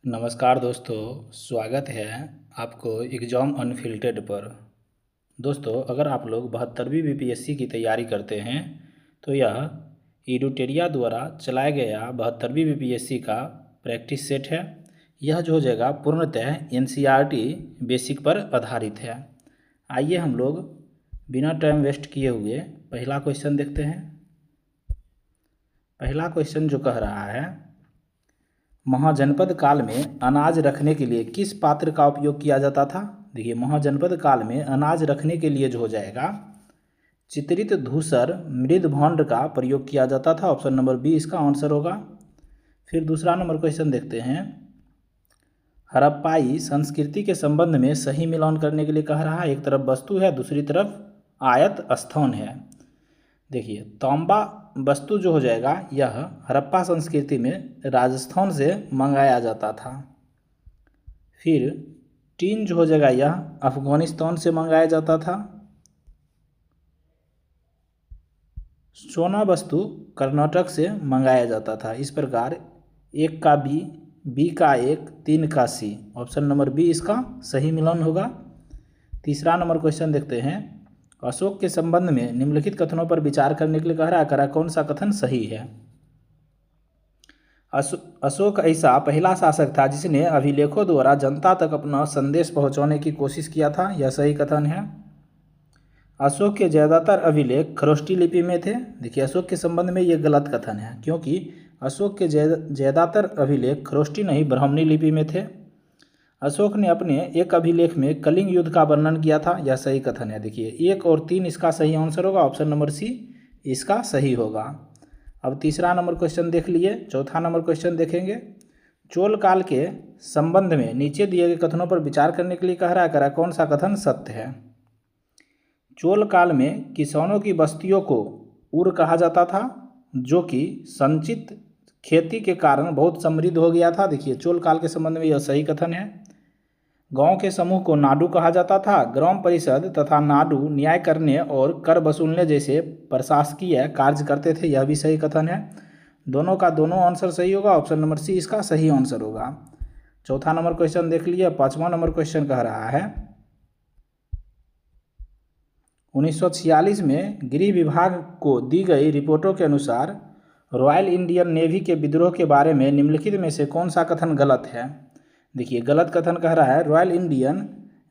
नमस्कार दोस्तों, स्वागत है आपको एग्ज़ाम अनफिल्टर्ड पर। दोस्तों, अगर आप लोग 72वीं बीपीएससी की तैयारी करते हैं तो यह एडुटेरिया द्वारा चलाया गया 72वीं बीपीएससी का प्रैक्टिस सेट है। यह जो हो जाएगा पूर्णतः एनसीईआरटी बेसिक पर आधारित है। आइए हम लोग बिना टाइम वेस्ट किए हुए पहला क्वेश्चन देखते हैं। पहला क्वेश्चन जो कह रहा है, महाजनपद काल में अनाज रखने के लिए किस पात्र का उपयोग किया जाता था। देखिए, महाजनपद काल में अनाज रखने के लिए जो हो जाएगा चित्रित धूसर मृदभांड का प्रयोग किया जाता था। ऑप्शन नंबर बी इसका आंसर होगा। फिर दूसरा नंबर क्वेश्चन देखते हैं। हड़प्पाई संस्कृति के संबंध में सही मिलान करने के लिए कह रहा है। एक तरफ वस्तु है, दूसरी तरफ आयत स्थान है। देखिए, तांबा वस्तु जो हो जाएगा यह हड़प्पा संस्कृति में राजस्थान से मंगाया जाता था। फिर टीन जो हो जाएगा यह अफगानिस्तान से मंगाया जाता था। सोना वस्तु कर्नाटक से मंगाया जाता था। इस प्रकार एक का बी, बी का एक, तीन का सी। ऑप्शन नंबर बी इसका सही मिलान होगा। तीसरा नंबर क्वेश्चन देखते हैं। अशोक के संबंध में निम्नलिखित कथनों पर विचार करने के लिए कह रहा है, कौन सा कथन सही है। अशोक ऐसा पहला शासक था जिसने अभिलेखों द्वारा जनता तक अपना संदेश पहुंचाने की कोशिश किया था। यह सही कथन है। अशोक के ज़्यादातर अभिलेख खरोष्टी लिपि में थे। देखिए, अशोक के संबंध में यह गलत कथन है, क्योंकि अशोक के ज़्यादातर अभिलेख खरोष्टी नहीं ब्राह्मणी लिपि में थे। अशोक ने अपने एक अभिलेख में कलिंग युद्ध का वर्णन किया था। यह सही कथन है। देखिए, 1 और 3 इसका सही आंसर होगा। ऑप्शन नंबर सी इसका सही होगा। अब तीसरा नंबर क्वेश्चन देख लिए। चौथा नंबर क्वेश्चन देखेंगे। चोल काल के संबंध में नीचे दिए गए कथनों पर विचार करने के लिए कह रहा है, कौन सा कथन सत्य है। चोल काल में किसानों की बस्तियों को उर कहा जाता था, जो कि संचित खेती के कारण बहुत समृद्ध हो गया था। देखिए, चोल काल के संबंध में यह सही कथन है। गांव के समूह को नाडु कहा जाता था। ग्राम परिषद तथा नाडु न्याय करने और कर वसूलने जैसे प्रशासकीय कार्य करते थे। यह भी सही कथन है। दोनों का दोनों आंसर सही होगा। ऑप्शन नंबर सी इसका सही आंसर होगा। चौथा नंबर क्वेश्चन देख लिए। पांचवा नंबर क्वेश्चन कह रहा है, 1946 में गृह विभाग को दी गई रिपोर्टों के अनुसार रॉयल इंडियन नेवी के विद्रोह के बारे में निम्नलिखित में से कौन सा कथन गलत है। देखिए, गलत कथन कह रहा है, रॉयल इंडियन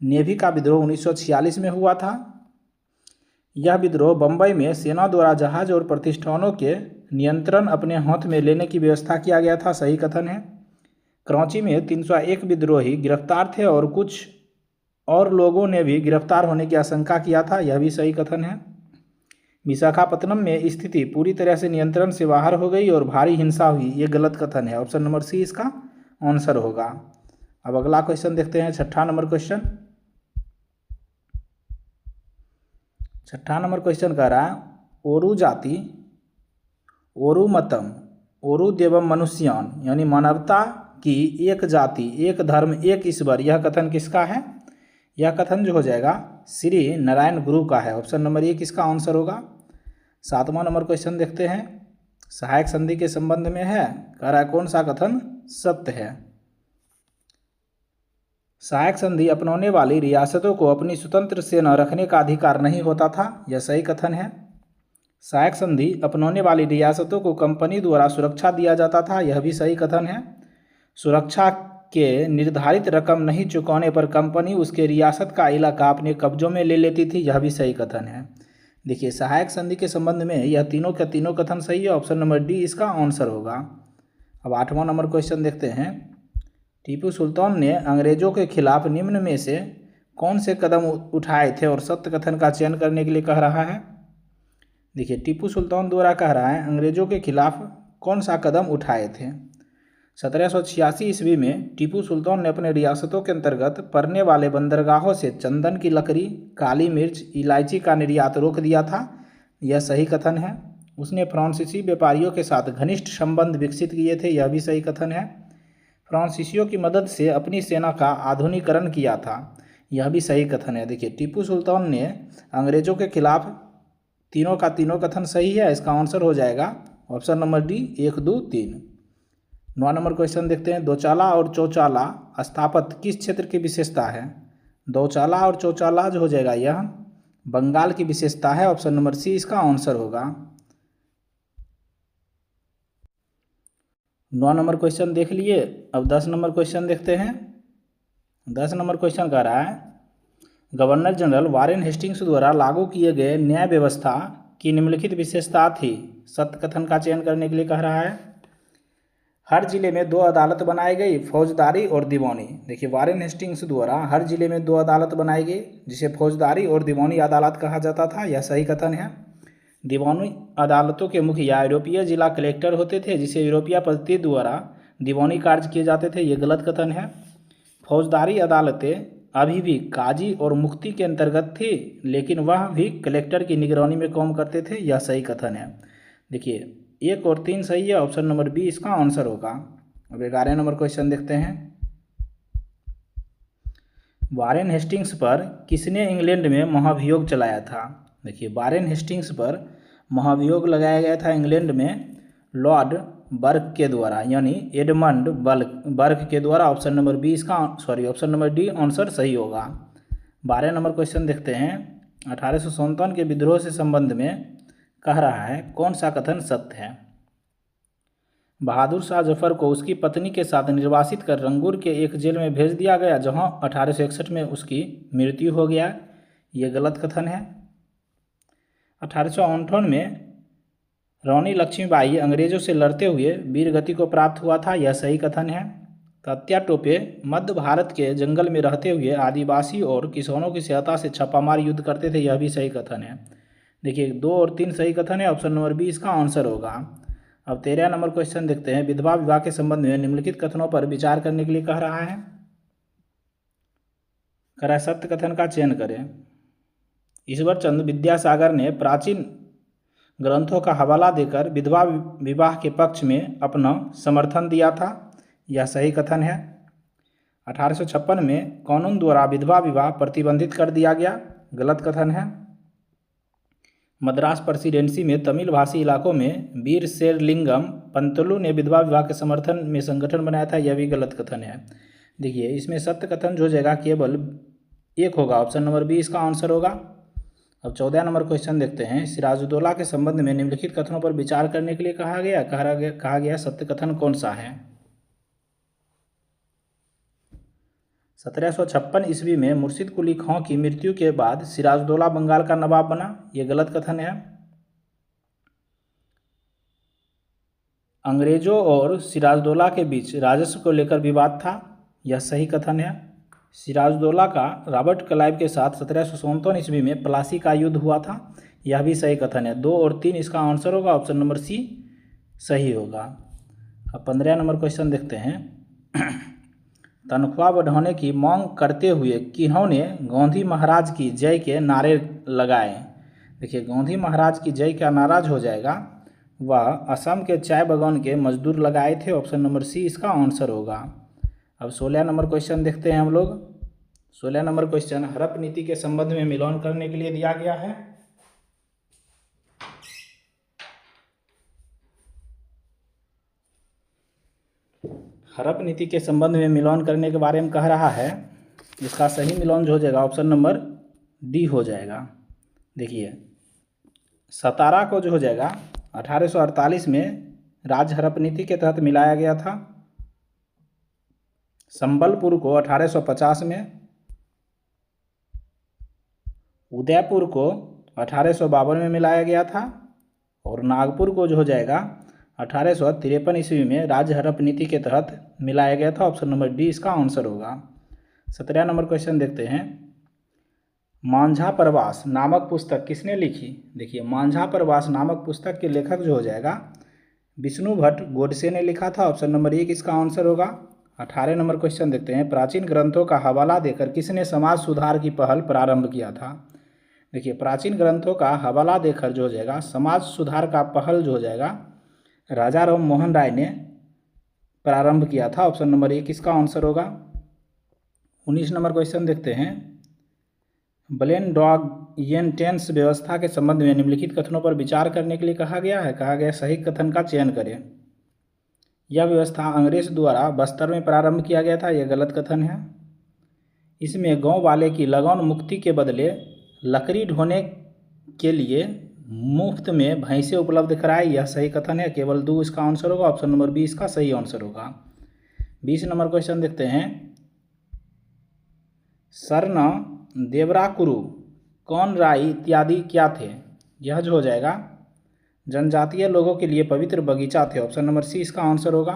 नेवी का विद्रोह 1946 में हुआ था। यह विद्रोह बंबई में सेना द्वारा जहाज और प्रतिष्ठानों के नियंत्रण अपने हाथ में लेने की व्यवस्था किया गया था। सही कथन है। कराची में 301 विद्रोही गिरफ्तार थे और कुछ और लोगों ने भी गिरफ्तार होने की आशंका किया था। यह भी सही कथन है। विशाखापत्तनम में स्थिति पूरी तरह से नियंत्रण से बाहर हो गई और भारी हिंसा हुई। ये गलत कथन है। ऑप्शन नंबर सी इसका आंसर होगा। अब अगला क्वेश्चन देखते हैं। छठा नंबर क्वेश्चन कह रहा है, ओरू जाति, ओरू मतम, ओरू देवम मनुष्यान, यानी मानवता की एक जाति, एक धर्म, एक ईश्वर। यह कथन किसका है। यह कथन जो हो जाएगा श्री नारायण गुरु का है। ऑप्शन नंबर 1 किसका आंसर होगा। सातवां नंबर क्वेश्चन देखते हैं। सहायक संधि के संबंध में है, कह रहा है कौन सा कथन सत्य है। सहायक संधि अपनाने वाली रियासतों को अपनी स्वतंत्र सेना रखने का अधिकार नहीं होता था। यह सही कथन है। सहायक संधि अपनाने वाली रियासतों को कंपनी द्वारा सुरक्षा दिया जाता था। यह भी सही कथन है। सुरक्षा के निर्धारित रकम नहीं चुकाने पर कंपनी उसके रियासत का इलाका अपने कब्जों में ले लेती थी। यह भी सही कथन है। देखिए, सहायक संधि के संबंध में यह तीनों के तीनों कथन सही है। ऑप्शन नंबर डी इसका आंसर होगा। अब आठवां नंबर क्वेश्चन देखते हैं। टीपू सुल्तान ने अंग्रेजों के खिलाफ निम्न में से कौन से कदम उठाए थे और सत्य कथन का चयन करने के लिए कह रहा है। देखिए, टीपू सुल्तान द्वारा कह रहा है अंग्रेजों के खिलाफ कौन सा कदम उठाए थे। 1786 ईस्वी में टीपू सुल्तान ने अपने रियासतों के अंतर्गत पड़ने वाले बंदरगाहों से चंदन की लकड़ी, काली मिर्च, इलायची का निर्यात रोक दिया था। यह सही कथन है। उसने फ्रांसीसी व्यापारियों के साथ घनिष्ठ संबंध विकसित किए थे। यह भी सही कथन है। फ्रांसीसियों की मदद से अपनी सेना का आधुनिकीकरण किया था। यह भी सही कथन है। देखिए, टीपू सुल्तान ने अंग्रेजों के खिलाफ तीनों का तीनों कथन सही है। इसका आंसर हो जाएगा option number D 1, 2, 3। 9 number question देखते हैं, दोचाला और चौचाला स्थापत्य किस क्षेत्र की विशेषता है? दोचाला और चौचाला जो हो जाएगा यह बंगाल की विशेषता है। ऑप्शन नंबर सी इसका आंसर होगा। 9 नंबर क्वेश्चन देख लिए। अब 10 नंबर क्वेश्चन देखते हैं। 10 नंबर क्वेश्चन कह रहा है, गवर्नर जनरल वारेन हेस्टिंग्स द्वारा लागू किए गए न्याय व्यवस्था की निम्नलिखित विशेषता थी। सत्य कथन का चयन करने के लिए कह रहा है। हर जिले में 2 अदालत बनाई गई, फौजदारी और दीवानी। देखिए, वारेन हेस्टिंग्स द्वारा हर जिले में 2 अदालत बनाई गई, जिसे फौजदारी और दीवानी अदालत कहा जाता था। यह सही कथन है। दीवानी अदालतों के मुखिया यूरोपीय जिला कलेक्टर होते थे, जिसे यूरोपीय पद्धति द्वारा दीवानी कार्य किए जाते थे। ये गलत कथन है। फौजदारी अदालतें अभी भी काजी और मुफ्ती के अंतर्गत थी, लेकिन वह भी कलेक्टर की निगरानी में काम करते थे। यह सही कथन है। देखिए, 1 और 3 सही है। ऑप्शन नंबर बी इसका आंसर होगा। अब 11 नंबर क्वेश्चन देखते हैं। वारेन हेस्टिंग्स पर किसने इंग्लैंड में महाभियोग चलाया था? देखिए, वारेन हेस्टिंग्स पर महाभियोग लगाया गया था इंग्लैंड में लॉर्ड बर्क के द्वारा, यानी एडमंड बर्क के द्वारा। ऑप्शन नंबर डी आंसर सही होगा। 12 नंबर क्वेश्चन देखते हैं। 1857 के विद्रोह से संबंध में कह रहा है, कौन सा कथन सत्य है? बहादुर शाह जफर को उसकी पत्नी के साथ निर्वासित कर रंगूर के एक जेल में भेज दिया गया, जहां 1861 में उसकी मृत्यु हो गया। ये गलत कथन है। 1858 में रानी लक्ष्मीबाई अंग्रेजों से लड़ते हुए वीर गति को प्राप्त हुआ था। यह सही कथन है। तात्या टोपे मध्य भारत के जंगल में रहते हुए आदिवासी और किसानों की सहायता से छापामार युद्ध करते थे। यह भी सही कथन है। देखिए, 2 और 3 सही कथन है। ऑप्शन नंबर बी इसका आंसर होगा। अब 13 नंबर क्वेश्चन देखते हैं। विधवा विवाह के संबंध में निम्नलिखित कथनों पर विचार करने के लिए कह रहा है। सत्य कथन का चयन करें। ईश्वर चंद्र विद्यासागर ने प्राचीन ग्रंथों का हवाला देकर विधवा विवाह के पक्ष में अपना समर्थन दिया था। यह सही कथन है। 1856 में कानून द्वारा विधवा विवाह प्रतिबंधित कर दिया गया। गलत कथन है। मद्रास प्रेसिडेंसी में तमिल भाषी इलाकों में वीर शेरलिंगम पंतलु ने विधवा विवाह के समर्थन में संगठन बनाया था। यह भी गलत कथन है। देखिए, इसमें सत्य कथन जो हो जाएगा केवल 1 होगा। ऑप्शन नंबर बी इसका आंसर होगा। अब 14 नंबर क्वेश्चन देखते हैं। सिराजुद्दौला के संबंध में निम्नलिखित कथनों पर विचार करने के लिए कहा गया सत्य कथन कौन सा है? 1756 ईस्वी में मुर्शिद कुली खां की मृत्यु के बाद सिराजुद्दौला बंगाल का नवाब बना। यह गलत कथन है। अंग्रेजों और सिराजुद्दौला के बीच राजस्व को लेकर विवाद था। यह सही कथन है। सिराजुद्दौला का रॉबर्ट क्लाइव के साथ 1757 ईस्वी में प्लासी का युद्ध हुआ था। यह भी सही कथन है। 2 और 3 इसका आंसर होगा। ऑप्शन नंबर सी सही होगा। अब 15 नंबर क्वेश्चन देखते हैं। तनख्वाह बढ़ाने की मांग करते हुए किन्होंने गांधी महाराज की जय के नारे लगाए? देखिए, गांधी महाराज की जय का नारा हो जाएगा वह असम के चाय बागान के मजदूर लगाए थे। ऑप्शन नंबर सी इसका आंसर होगा। अब 16 नंबर क्वेश्चन देखते हैं हम लोग। 16 नंबर क्वेश्चन हड़प नीति के संबंध में मिलान करने के लिए दिया गया है। हड़प नीति के संबंध में मिलान करने के बारे में कह रहा है। इसका सही मिलान जो हो जाएगा ऑप्शन नंबर डी हो जाएगा। देखिए, सतारा को जो हो जाएगा 1848 में राज्य हड़प नीति के तहत मिलाया गया था। संबलपुर को 1850 में, उदयपुर को 1852 में मिलाया गया था और नागपुर को जो हो जाएगा 1853 ईस्वी में राज्य हड़प नीति के तहत मिलाया गया था। ऑप्शन नंबर डी इसका आंसर होगा। 17 नंबर क्वेश्चन देखते हैं। मांझा प्रवास नामक पुस्तक किसने लिखी? देखिए, मांझा प्रवास नामक पुस्तक के लेखक जो हो जाएगा विष्णु भट्ट गोडसे ने लिखा था। ऑप्शन नंबर 1 इसका आंसर होगा। 18 नंबर क्वेश्चन देखते हैं। प्राचीन ग्रंथों का हवाला देकर किसने समाज सुधार की पहल प्रारंभ किया था? देखिए, प्राचीन ग्रंथों का हवाला देकर जो हो जाएगा समाज सुधार का पहल जो हो जाएगा राजा राम मोहन राय ने प्रारंभ किया था। ऑप्शन नंबर 1 इसका आंसर होगा। 19 नंबर क्वेश्चन देखते हैं। ब्लेन डॉग येन टेंस व्यवस्था के संबंध में निम्नलिखित कथनों पर विचार करने के लिए कहा गया है। कहा गया सही कथन का चयन करें। यह व्यवस्था अंग्रेज द्वारा बस्तर में प्रारंभ किया गया था, यह गलत कथन है। इसमें गांव वाले की लगान मुक्ति के बदले लकड़ी ढोने के लिए मुफ्त में भैंसे उपलब्ध कराए, यह सही कथन है। केवल 2 इसका आंसर होगा, ऑप्शन नंबर बी इसका सही आंसर होगा। 20 नंबर क्वेश्चन देखते हैं। सरना, देवराकुरु, कौन राई इत्यादि क्या थे? यह जो हो जाएगा जनजातीय लोगों के लिए पवित्र बगीचा थे, ऑप्शन नंबर सी इसका आंसर होगा।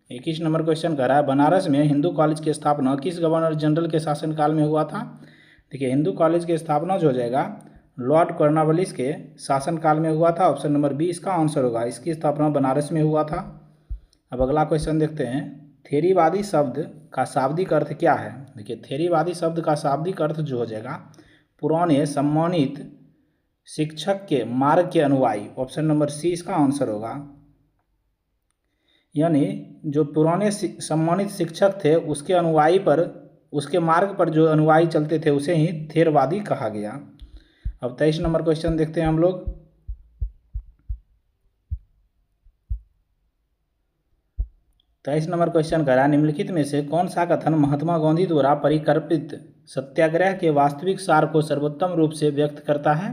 21 नंबर क्वेश्चन कह रहा है बनारस में हिंदू कॉलेज की स्थापना किस गवर्नर जनरल के शासनकाल में हुआ था? देखिए हिंदू कॉलेज की स्थापना जो हो जाएगा लॉर्ड कॉर्नवालिस के शासनकाल में हुआ था, ऑप्शन नंबर बी इसका आंसर होगा। इसकी स्थापना बनारस में हुआ था। अब अगला क्वेश्चन देखते हैं। थेरीवादी शब्द का शाब्दिक अर्थ क्या है? देखिए थेरीवादी शब्द का शाब्दिक अर्थ जो हो जाएगा पुराने सम्मानित शिक्षक के मार्ग के अनुयायी, ऑप्शन नंबर सी इसका आंसर होगा। यानी जो पुराने सम्मानित शिक्षक थे उसके अनुयायी पर, उसके मार्ग पर जो अनुयायी चलते थे उसे ही थेरवादी कहा गया। अब 23 नंबर क्वेश्चन देखते हैं हम लोग। 23 नंबर क्वेश्चन कह रहा है निम्नलिखित में से कौन सा कथन महात्मा गांधी द्वारा परिकल्पित सत्याग्रह के वास्तविक सार को सर्वोत्तम रूप से व्यक्त करता है?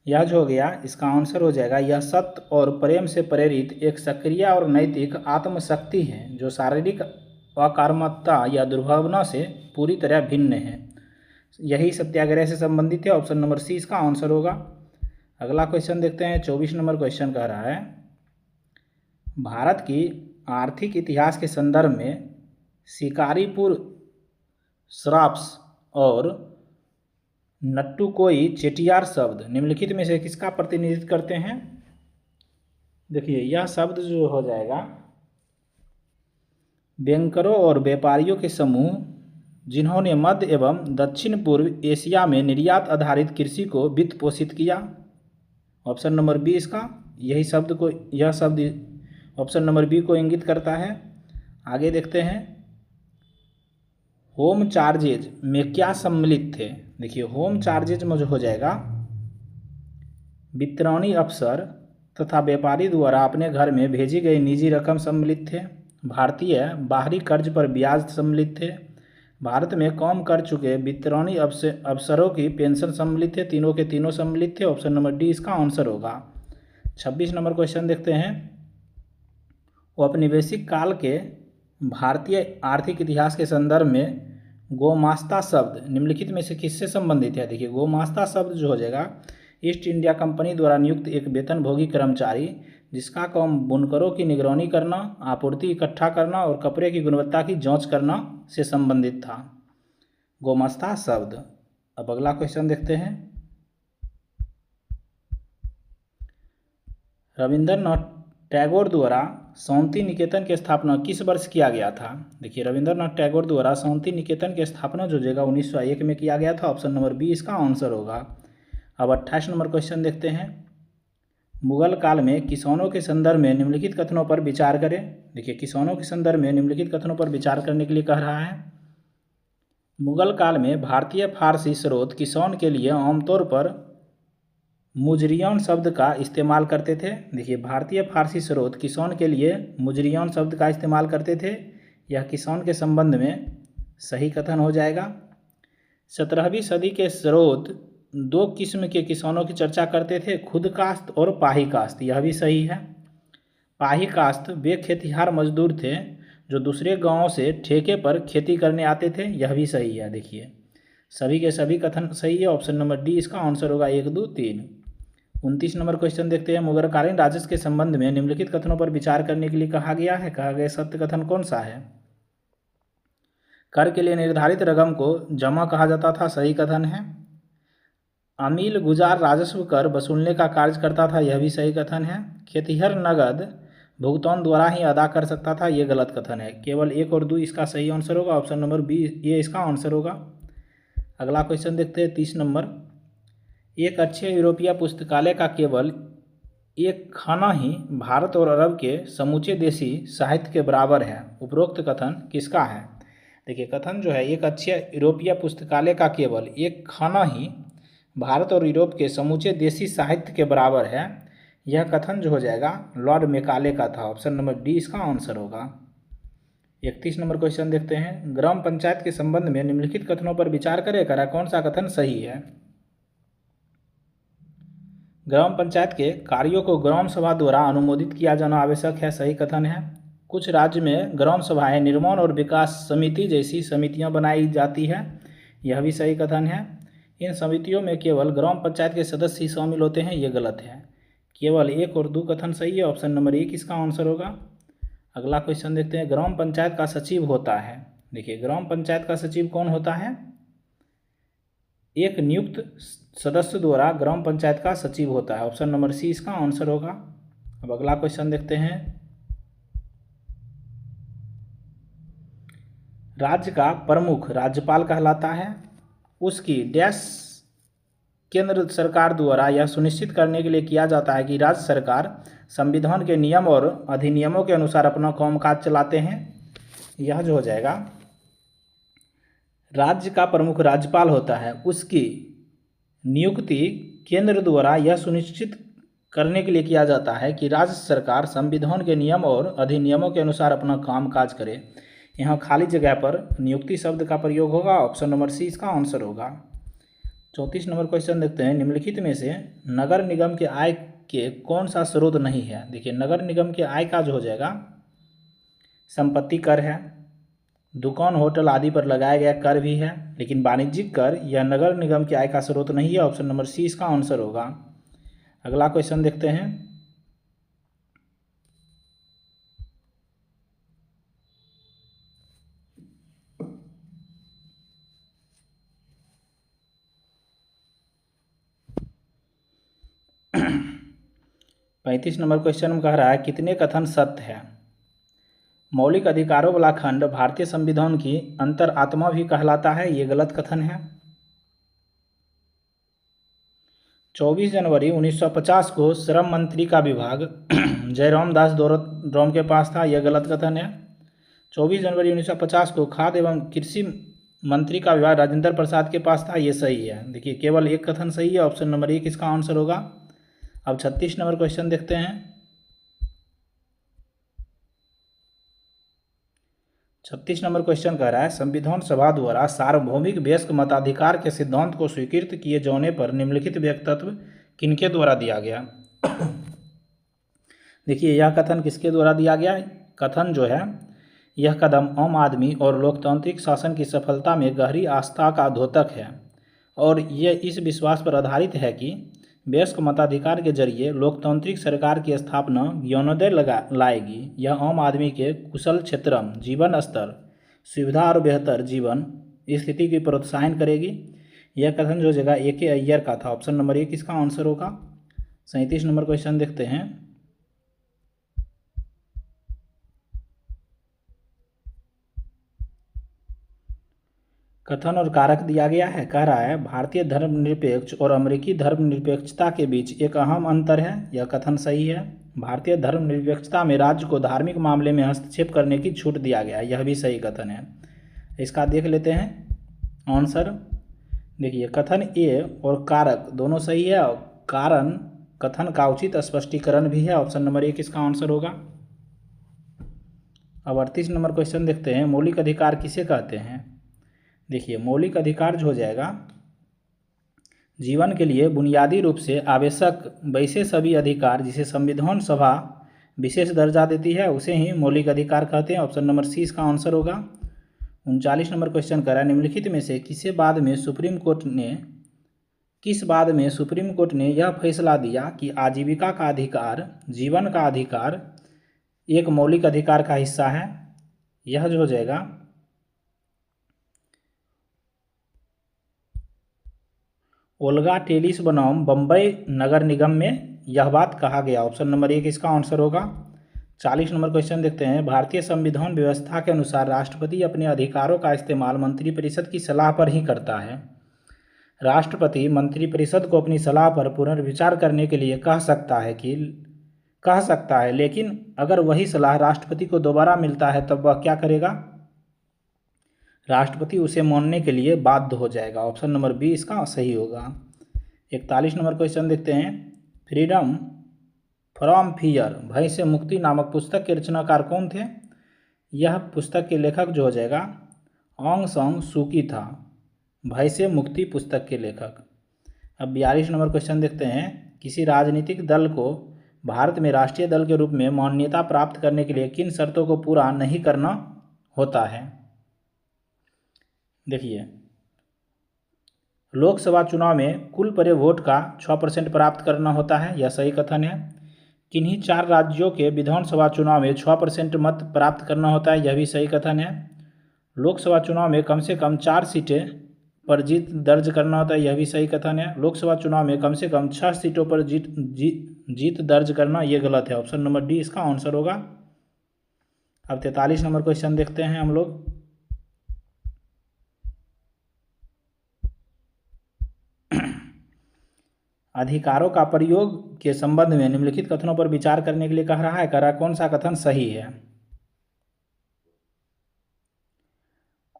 यह जो हो गया इसका आंसर हो जाएगा यह सत्य और प्रेम से प्रेरित एक सक्रिय और नैतिक आत्मशक्ति है जो शारीरिक अकार्मकता या दुर्भावना से पूरी तरह भिन्न है। यही सत्याग्रह से संबंधित है, ऑप्शन नंबर सी इसका आंसर होगा। अगला क्वेश्चन देखते हैं। 24 नंबर क्वेश्चन कह रहा है भारत की आर्थिक इतिहास के संदर्भ में शिकारीपुर श्राप्स और नट्टुकोई चेटियार शब्द निम्नलिखित में से किसका प्रतिनिधित्व करते हैं? देखिए यह शब्द जो हो जाएगा बैंकरों और व्यापारियों के समूह जिन्होंने मध्य एवं दक्षिण पूर्व एशिया में निर्यात आधारित कृषि को वित्त पोषित किया, ऑप्शन नंबर बी इसका यही शब्द को, यह शब्द ऑप्शन नंबर बी को इंगित करता है। आगे देखते हैं। होम चार्जेज में क्या सम्मिलित थे? देखिए होम चार्जेज में जो हो जाएगा वितरणी अफसर तथा व्यापारी द्वारा अपने घर में भेजी गई निजी रकम सम्मिलित थे। भारतीय बाहरी कर्ज पर ब्याज सम्मिलित थे। भारत में काम कर चुके वितरणी अफसरों की पेंशन सम्मिलित थे। तीनों के तीनों सम्मिलित थे, ऑप्शन नंबर डी इसका आंसर होगा। 26 नंबर क्वेश्चन देखते हैं। औपनिवेशिक काल के भारतीय आर्थिक इतिहास के संदर्भ में गोमास्ता शब्द निम्नलिखित में से किससे संबंधित है? देखिए गोमास्ता शब्द जो हो जाएगा ईस्ट इंडिया कंपनी द्वारा नियुक्त एक वेतनभोगी कर्मचारी जिसका काम बुनकरों की निगरानी करना, आपूर्ति इकट्ठा करना और कपड़े की गुणवत्ता की जांच करना से संबंधित था, गोमास्ता शब्द। अब अगला क्वेश्चन देखते हैं। रविंद्रनाथ टैगोर द्वारा शांति निकेतन की स्थापना किस वर्ष किया गया था? देखिए रविंद्रनाथ टैगोर द्वारा शांति निकेतन की स्थापना जो जगह 1901 में किया गया था, ऑप्शन नंबर बी इसका आंसर होगा। अब 28 नंबर क्वेश्चन देखते हैं। मुगल काल में किसानों के संदर्भ में निम्नलिखित कथनों पर विचार करें। देखिए किसानों के संदर्भ में निम्नलिखित कथनों पर विचार करने के लिए कह रहा है। मुगल काल में भारतीय फारसी स्रोत किसान के लिए आमतौर पर मुजरियान शब्द का इस्तेमाल करते थे। देखिए भारतीय फारसी स्रोत किसान के लिए मुजरियान शब्द का इस्तेमाल करते थे, यह किसान के संबंध में सही कथन हो जाएगा। 17वीं सदी के स्रोत 2 किस्म के किसानों की चर्चा करते थे, खुद काश्त और पाही काश्त, यह भी सही है। पाही काश्त वे खेतिहार मजदूर थे जो दूसरे गांवों से ठेके पर खेती करने आते थे, यह भी सही है। देखिए सभी के सभी कथन सही है, ऑप्शन नंबर डी इसका आंसर होगा 1, 2, 3। 29 नंबर क्वेश्चन देखते हैं। मुगलकालीन राजस्व के संबंध में निम्नलिखित कथनों पर विचार करने के लिए कहा गया है। कहा गया सत्य कथन कौन सा है? कर के लिए निर्धारित रकम को जमा कहा जाता था, सही कथन है। अमील गुजार राजस्व कर वसूलने का कार्य करता था, यह भी सही कथन है। खेतिहर नगद भुगतान द्वारा ही अदा कर सकता था, यह गलत कथन है। केवल 1 और 2 इसका सही आंसर होगा, ऑप्शन नंबर बी ये इसका आंसर होगा। अगला क्वेश्चन देखते हैं 30 नंबर। एक अच्छे यूरोपीय पुस्तकालय का केवल एक खाना ही भारत और अरब के समूचे देसी साहित्य के बराबर है, उपरोक्त कथन किसका है? देखिए कथन जो है एक अच्छे यूरोपीय पुस्तकालय का केवल एक खाना ही भारत और यूरोप के समूचे देसी साहित्य के बराबर है, यह कथन जो हो जाएगा लॉर्ड मेकाले का था। ऑप्शन नंबर डी इसका आंसर होगा। 31 नंबर क्वेश्चन देखते हैं। ग्राम पंचायत के संबंध में निम्नलिखित कथनों पर विचार करें, करा कौन सा कथन सही है। ग्राम पंचायत के कार्यों को ग्राम सभा द्वारा अनुमोदित किया जाना आवश्यक है, सही कथन है। कुछ राज्य में ग्राम सभाएं निर्माण और विकास समिति जैसी समितियां बनाई जाती है, यह भी सही कथन है। इन समितियों में केवल ग्राम पंचायत के सदस्य ही शामिल होते हैं, यह गलत है। केवल 1 और 2 कथन सही है। ऑप्शन नंबर 1 इसका आंसर होगा। अगला क्वेश्चन देखते हैं। ग्राम पंचायत का सचिव होता है, देखिए ग्राम पंचायत का सचिव कौन होता है। एक नियुक्त सदस्य द्वारा ग्राम पंचायत का सचिव होता है। ऑप्शन नंबर सी इसका आंसर होगा। अब अगला क्वेश्चन देखते हैं। राज्य का प्रमुख राज्यपाल कहलाता है। उसकी डैश केंद्र सरकार द्वारा यह सुनिश्चित करने के लिए किया जाता है कि राज्य सरकार संविधान के नियम और अधिनियमों के अनुसार अपना कामकाज चलाते हैं। यह जो हो जाएगा राज्य का प्रमुख राज्यपाल होता है, उसकी नियुक्ति केंद्र द्वारा यह सुनिश्चित करने के लिए किया जाता है कि राज्य सरकार संविधान के नियम और अधिनियमों के अनुसार अपना कामकाज करे। यहाँ खाली जगह पर नियुक्ति शब्द का प्रयोग होगा। ऑप्शन नंबर सी इसका आंसर होगा। 34 नंबर क्वेश्चन देखते हैं। निम्नलिखित में से नगर निगम के आय के कौन सा स्रोत नहीं है। देखिए नगर निगम के आय का जो हो जाएगा संपत्ति कर है, दुकान होटल आदि पर लगाया गया कर भी है, लेकिन वाणिज्यिक कर यह नगर निगम के आय का स्रोत नहीं है। ऑप्शन नंबर सी इसका आंसर होगा। अगला क्वेश्चन देखते हैं। पैंतीस नंबर क्वेश्चन में कह रहा है कितने कथन सत्य है। मौलिक अधिकारों वाला खंड भारतीय संविधान की अंतर आत्मा भी कहलाता है, ये गलत कथन है। 24 जनवरी 1950 को श्रम मंत्री का विभाग जयराम दास दौराम के पास था, यह गलत कथन है। 24 जनवरी 1950 को खाद्य एवं कृषि मंत्री का विभाग राजेंद्र प्रसाद के पास था, ये सही है। देखिए केवल एक कथन सही है। ऑप्शन नंबर 1 इसका आंसर होगा। अब 36 नंबर क्वेश्चन देखते हैं। 36 नंबर क्वेश्चन कह रहा है संविधान सभा द्वारा सार्वभौमिक वयस्क मताधिकार के सिद्धांत को स्वीकृत किए जाने पर निम्नलिखित व्यक्तित्व किनके द्वारा दिया गया। देखिए यह कथन किसके द्वारा दिया गया। कथन जो है यह कदम आम आदमी और लोकतांत्रिक शासन की सफलता में गहरी आस्था का द्योतक है और यह इस विश्वास पर आधारित है कि वयस्क मताधिकार के जरिए लोकतांत्रिक सरकार की स्थापना ज्ञानोदय लाएगी। यह आम आदमी के कुशल क्षेत्रम जीवन स्तर सुविधा और बेहतर जीवन स्थिति की प्रोत्साहन करेगी। यह कथन जो जगह A.K. अय्यर का था। ऑप्शन नंबर 1 इसका आंसर होगा। 37 नंबर क्वेश्चन देखते हैं। कथन और कारक दिया गया है। कह रहा है भारतीय धर्मनिरपेक्ष और अमेरिकी धर्मनिरपेक्षता के बीच एक अहम अंतर है, यह कथन सही है। भारतीय धर्मनिरपेक्षता में राज्य को धार्मिक मामले में हस्तक्षेप करने की छूट दिया गया, यह भी सही कथन है। इसका देख लेते हैं आंसर। देखिए कथन ए और कारक दोनों सही है और कारण कथन का उचित स्पष्टीकरण भी है। ऑप्शन नंबर 1 इसका आंसर होगा। अब 38 नंबर क्वेश्चन देखते हैं। मौलिक अधिकार किसे कहते हैं। देखिए मौलिक अधिकार जो हो जाएगा जीवन के लिए बुनियादी रूप से आवश्यक वैसे सभी अधिकार जिसे संविधान सभा विशेष दर्जा देती है उसे ही मौलिक अधिकार कहते हैं। ऑप्शन नंबर सी इसका आंसर होगा। 39 नंबर क्वेश्चन कर रहा है निम्नलिखित में से किस बाद में सुप्रीम कोर्ट ने यह फैसला दिया कि आजीविका का अधिकार जीवन का अधिकार एक मौलिक अधिकार का हिस्सा है। यह जो हो जाएगा ओल्गा टेलिस बनाम बम्बई नगर निगम में यह बात कहा गया। ऑप्शन नंबर 1 इसका आंसर होगा। 40 नंबर क्वेश्चन देखते हैं। भारतीय संविधान व्यवस्था के अनुसार राष्ट्रपति अपने अधिकारों का इस्तेमाल मंत्रिपरिषद की सलाह पर ही करता है। राष्ट्रपति मंत्रिपरिषद को अपनी सलाह पर पुनर्विचार करने के लिए कह सकता है, लेकिन अगर वही सलाह राष्ट्रपति को दोबारा मिलता है तब वह क्या करेगा। राष्ट्रपति उसे मानने के लिए बाध्य हो जाएगा। ऑप्शन नंबर बी इसका सही होगा। 41 नंबर क्वेश्चन देखते हैं। फ्रीडम फ्रॉम फियर, भय से मुक्ति नामक पुस्तक के रचनाकार कौन थे? यह पुस्तक के लेखक जो हो जाएगा ऑंग सांग सूकी था, भय से मुक्ति पुस्तक के लेखक। अब 42 नंबर क्वेश्चन देखते हैं। किसी राजनीतिक दल को भारत में राष्ट्रीय दल के रूप में मान्यता प्राप्त करने के लिए किन शर्तों को पूरा नहीं करना होता है? देखिए, लोकसभा चुनाव में कुल पड़े वोट का 6% प्राप्त करना होता है, यह सही कथन है। किन्हीं 4 राज्यों के विधानसभा चुनाव में 6% मत प्राप्त करना होता है, यह भी सही कथन है। लोकसभा चुनाव में कम से कम 4 सीटें पर जीत दर्ज करना होता है, यह भी सही कथन है। लोकसभा चुनाव में कम से कम 6 सीटों पर जीत दर्ज करना, यह गलत है। ऑप्शन नंबर डी इसका आंसर होगा। अब 43 नंबर क्वेश्चन देखते हैं हम लोग। अधिकारों का प्रयोग के संबंध में निम्नलिखित कथनों पर विचार करने के लिए कह रहा है। कह रहा है कौन सा कथन सही है?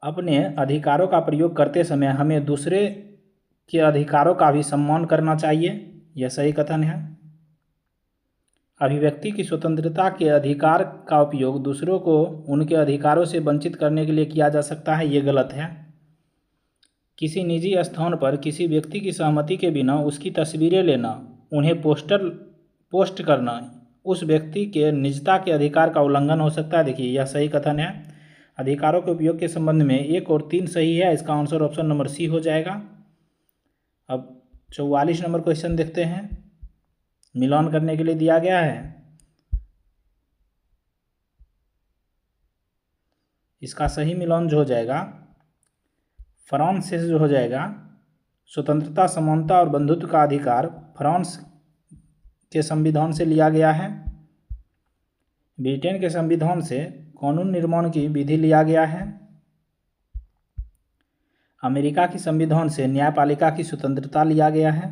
अपने अधिकारों का प्रयोग करते समय हमें दूसरे के अधिकारों का भी सम्मान करना चाहिए, यह सही कथन है। अभिव्यक्ति की स्वतंत्रता के अधिकार का उपयोग दूसरों को उनके अधिकारों से वंचित करने के लिए किया जा सकता है, यह गलत है। किसी निजी स्थान पर किसी व्यक्ति की सहमति के बिना उसकी तस्वीरें लेना, उन्हें पोस्ट करना उस व्यक्ति के निजता के अधिकार का उल्लंघन हो सकता है। देखिए, यह सही कथन है। अधिकारों के उपयोग के संबंध में 1 और 3 सही है, इसका आंसर ऑप्शन नंबर सी हो जाएगा। अब 44 नंबर क्वेश्चन देखते हैं। मिलान करने के लिए दिया गया है। इसका सही मिलान जो हो जाएगा फ्रांस से जो हो जाएगा स्वतंत्रता, समानता और बंधुत्व का अधिकार फ्रांस के संविधान से लिया गया है। ब्रिटेन के संविधान से कानून निर्माण की विधि लिया गया है। अमेरिका की संविधान से न्यायपालिका की स्वतंत्रता लिया गया है।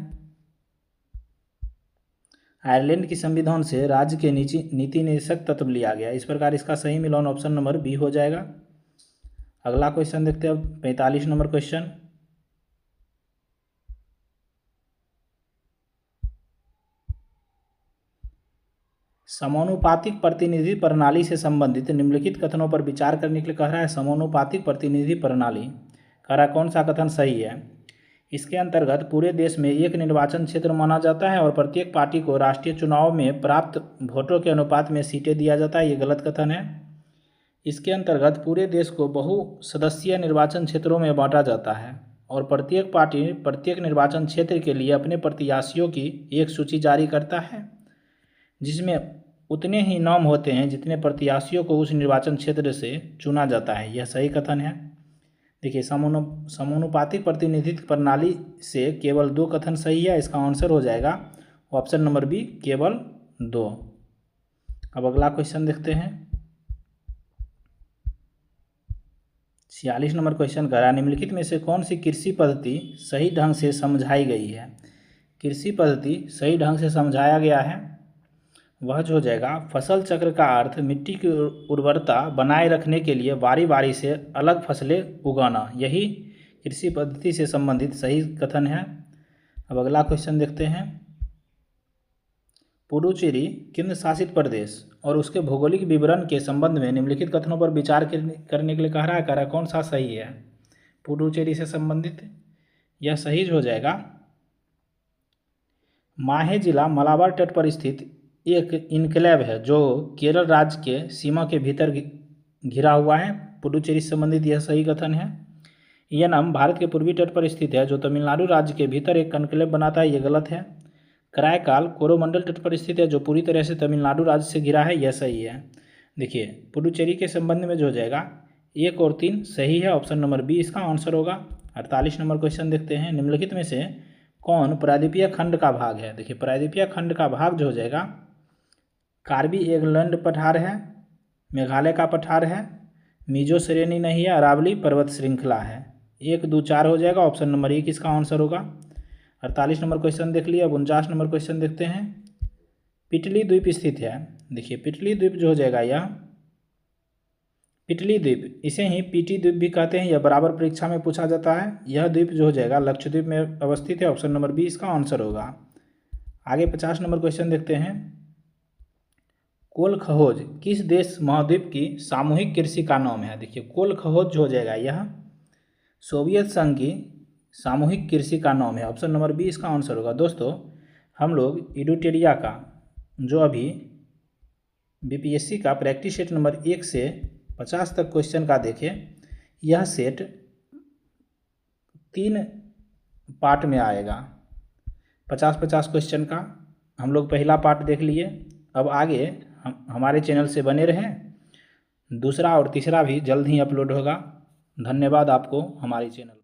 आयरलैंड की संविधान से राज्य के नीति निर्देशक तत्व लिया गया। इस प्रकार इसका सही मिलान ऑप्शन नंबर बी हो जाएगा। अगला क्वेश्चन देखते हैं अब 45 नंबर क्वेश्चन। समानुपातिक प्रतिनिधि प्रणाली से संबंधित निम्नलिखित कथनों पर विचार करने के लिए कह रहा है। समानुपातिक प्रतिनिधि प्रणाली कह रहा है कौन सा कथन सही है? इसके अंतर्गत पूरे देश में एक निर्वाचन क्षेत्र माना जाता है और प्रत्येक पार्टी को राष्ट्रीय चुनाव में प्राप्त वोटों के अनुपात में सीटें दिया जाता है, ये गलत कथन है। इसके अंतर्गत पूरे देश को बहुसदस्यीय निर्वाचन क्षेत्रों में बांटा जाता है और प्रत्येक पार्टी प्रत्येक निर्वाचन क्षेत्र के लिए अपने प्रत्याशियों की एक सूची जारी करता है, जिसमें उतने ही नाम होते हैं जितने प्रत्याशियों को उस निर्वाचन क्षेत्र से चुना जाता है, यह सही कथन है। देखिए, समानुपातिक प्रतिनिधित्व प्रणाली से केवल 2 कथन सही है, इसका आंसर हो जाएगा ऑप्शन नंबर बी, केवल 2। अब अगला क्वेश्चन देखते हैं। 46 नंबर क्वेश्चन कर रहा है निम्नलिखित में से कौन सी कृषि पद्धति सही ढंग से समझाई गई है? कृषि पद्धति सही ढंग से समझाया गया है वह जो हो जाएगा फसल चक्र का अर्थ मिट्टी की उर्वरता बनाए रखने के लिए बारी बारी से अलग फसलें उगाना, यही कृषि पद्धति से संबंधित सही कथन है। अब अगला क्वेश्चन देखते हैं। पुडुचेरी केंद्र शासित प्रदेश और उसके भौगोलिक विवरण के संबंध में निम्नलिखित कथनों पर विचार करने के लिए कह रहा है कौन सा सही है? पुडुचेरी से संबंधित यह सही हो जाएगा। माहे जिला मलाबार तट पर स्थित एक इनक्लेव है जो केरल राज्य के सीमा के भीतर घिरा हुआ है। पुडुचेरी से संबंधित यह सही कथन है। यनम भारत के पूर्वी तट पर स्थित है जो तमिलनाडु राज्य के भीतर एक कनक्लेव बनाता है, यह गलत है। कराईकाल कोरोमंडल तट पर स्थित है जो पूरी तरह से तमिलनाडु राज्य से घिरा है, यह सही है। देखिए, पुडुचेरी के संबंध में जो हो जाएगा 1 और 3 सही है, ऑप्शन नंबर बी इसका आंसर होगा। 48 नंबर क्वेश्चन देखते हैं। निम्नलिखित में से कौन प्रायद्वीपीय खंड का भाग है? देखिए, प्रायद्वीपीय खंड का भाग जो हो जाएगा कार्बी एगलैंड पठार है, मेघालय का पठार है, मिजो श्रेणी नहीं है, अरावली पर्वत श्रृंखला है। 1, 2, 4 हो जाएगा, ऑप्शन नंबर 1 इसका आंसर होगा। 48 नंबर क्वेश्चन देख लिया। अब 49 नंबर क्वेश्चन देखते हैं। पिटली द्वीप स्थित है। देखिए, पिटली द्वीप जो हो जाएगा यह पिटली द्वीप, इसे ही पीटी द्वीप भी कहते हैं, यह बराबर परीक्षा में पूछा जाता है। यह द्वीप जो हो जाएगा लक्षद्वीप में अवस्थित है, ऑप्शन नंबर बी इसका आंसर होगा। आगे 50 नंबर क्वेश्चन देखते हैं। कोलखहोज किस देश महाद्वीप की सामूहिक कृषि का नाम है? देखिए कोलखहोज जो हो जाएगा यह सोवियत संघ की सामूहिक कृषि का नाम है। ऑप्शन नंबर बी इसका आंसर होगा। दोस्तों हम लोग एडुटेरिया का जो अभी बीपीएससी का प्रैक्टिस सेट नंबर 1 से 50 तक क्वेश्चन का देखें, यह सेट 3 पार्ट में आएगा। 50-50 क्वेश्चन का हम लोग पहला पार्ट देख लिए। अब आगे हमारे चैनल से बने रहें, दूसरा और तीसरा भी जल्द ही अपलोड होगा। धन्यवाद आपको हमारे चैनल